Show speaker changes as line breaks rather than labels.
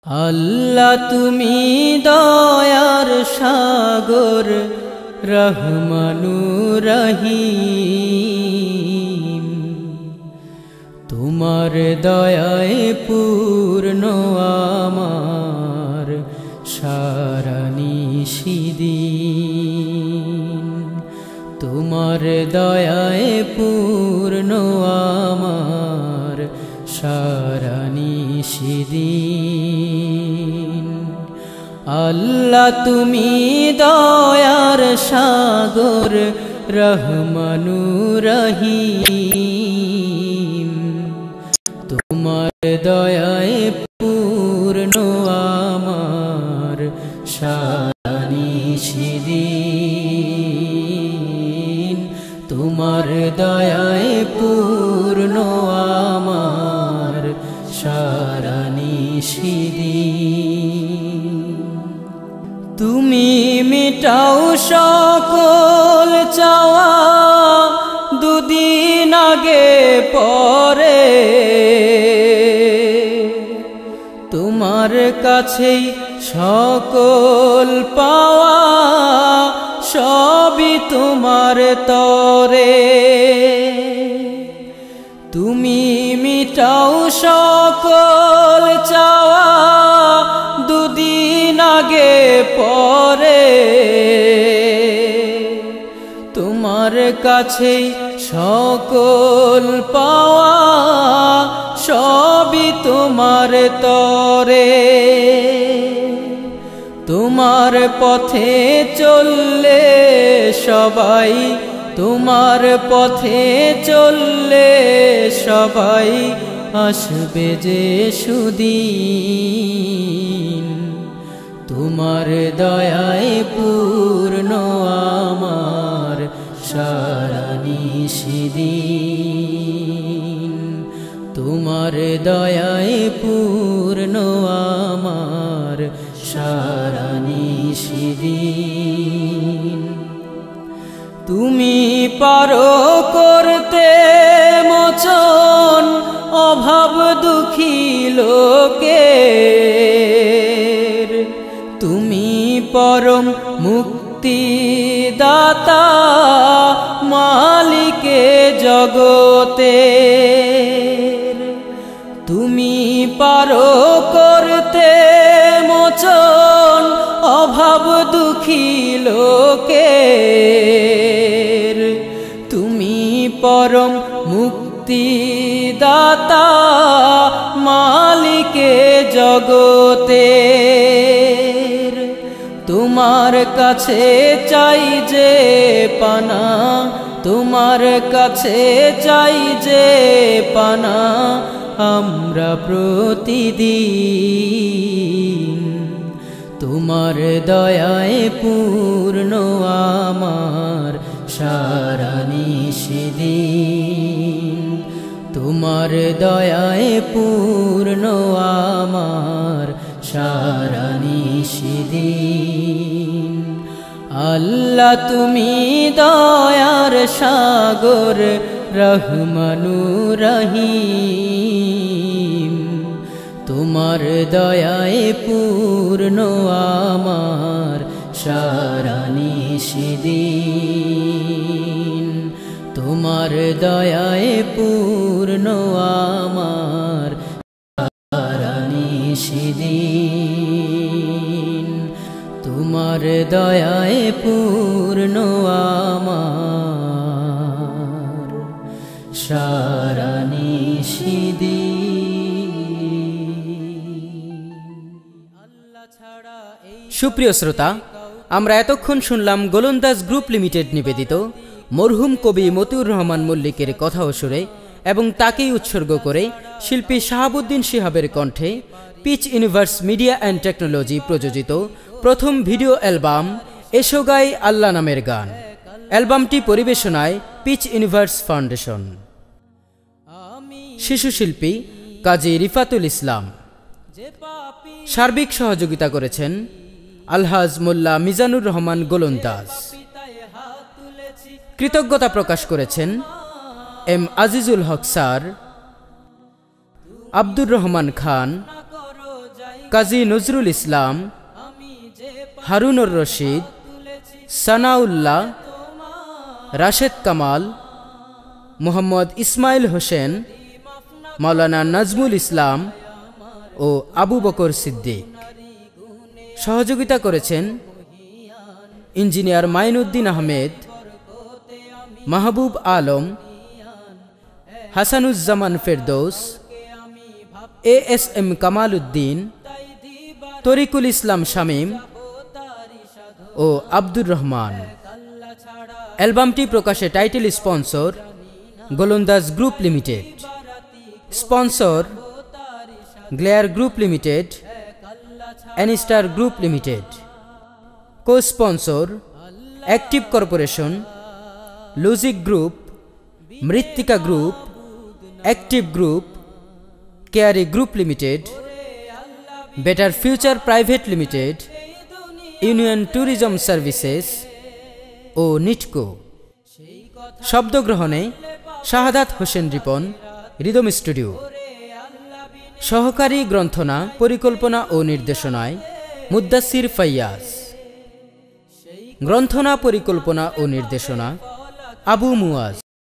আল্লাহ তুমি দয়ার সাগর রহমানুর রহিম, তোমার দয়ায় পূর্ণ আমার সারা নিশিদিন, তোমার দয়ায় পূর্ণ আমার সারা নিশিদিন। আল্লাহ তুমি দয়ার সাগর রহমানুর রহিম, তোমার দয়ায় পূর্ণ আমার সারা নিশিদিন, তোমার দয়ায় পূর্ণ আমার সারা নিশিদিন। তুমি মিটাও সকল চাওয়া দুদিন আগে পরে, তোমার কাছেই সকল পাওয়া সবই তোমার তরে। তুমি মিটাও সকল চাওয়া দুদিন আগে পরে, তোমার কাছেই সকল পাওয়া সবই তোমার তরে। তোমার পথে চললে সবাই, তোমার পথে চললে সবাই আসবে যে সুদিন, তোমার দয়ায় পূর্ণ আমার সারা নিশিদিন, তোমার দয়ায় পূর্ণ আমার সারা নিশিদিন। তুমি পারো করতে মোচন অভাব দুঃখী লোকের, তুমি পরম মুক্তিদাতা মালিকে জগতের। তুমি পারো করতে মোচন অভাব দুঃখী লোকের, তুমি পরম মুক্তিদাতা মালিকে জগতের। তোমার কাছে চাই যে পানা, তোমার কাছে চাই যে পানা আমরা প্রতিদিন, তোমার দয়ায় পূর্ণ আমার সারা নিশিদিন, তোমার দয়ায় পূর্ণ আমার সারা নিশিদিন। আল্লাহ তুমি দয়ার সাগর রহমানুর রহিম, তোমার দয়ায় পূর্ণ আমার সারা নিশিদিন, তোমার দয়ায় পূর্ণ আমার সারা নিশিদিন, তোমার দয়ায় পূর্ণ আমার সারা নিশিদিন।
সুপ্রিয় শ্রোতা, আমরা এতক্ষণ শুনলাম গোলন্দাজ গ্রুপ লিমিটেড নিবেদিত মরহুম কবি মতিউর রহমান মল্লিকের কথা ও সুরে এবং তাকেই উৎসর্গ করে শিল্পী শাহাবুদ্দিন শিহাবের কণ্ঠে Pitch Universe Media and Technology প্রযোজিত প্রথম ভিডিও অ্যালবাম এসো গাই আল্লাহ নামের গান। অ্যালবামটি পরিবেশনায় পিচ ইউনিভার্স ফাউন্ডেশন। শিশু শিল্পী কাজী রিফাতুল ইসলাম। সার্বিক সহযোগিতা করেছেন আলহাজ মোল্লা মিজানুর রহমান গোলন্দাজ। কৃতজ্ঞতা প্রকাশ করেছেন এম আজিজুল হক স্যার, আব্দুর রহমান খান, কাজী নজরুল ইসলাম, হারুনুর রশিদ, সানাউল্লাহ, রাশেদ কামাল, মোহাম্মদ ইসমাইল হোসেন, মাওলানা নাজমুল ইসলাম ও আবু বকর সিদ্দিক। সহযোগিতা করেছেন ইঞ্জিনিয়ার মাইনুদ্দিন আহমেদ, মাহবুব আলম, হাসানুজ্জামান ফেরদৌস, ASM কামাল উদ্দিন, তরিকুল ইসলাম শামীম ও আব্দুর রহমান। অ্যালবামটি প্রকাশে title sponsor Golondaj group limited, sponsor glare group limited, অ্যানিস্টার group limited, co sponsor active corporation, logic group, Mrittika group, active group, Keari group limited, better future private limited, union tourism services ও নিটকো। শব্দগ্রহণে শাহাদাত হোসেন রিপন, রিদম স্টুডিও। সহকারী গ্রন্থনা, পরিকল্পনা ও নির্দেশনায় মুদ্দাসির ফাইয়াজ। গ্রন্থনা, পরিকল্পনা ও নির্দেশনা আবু মুয়াজ।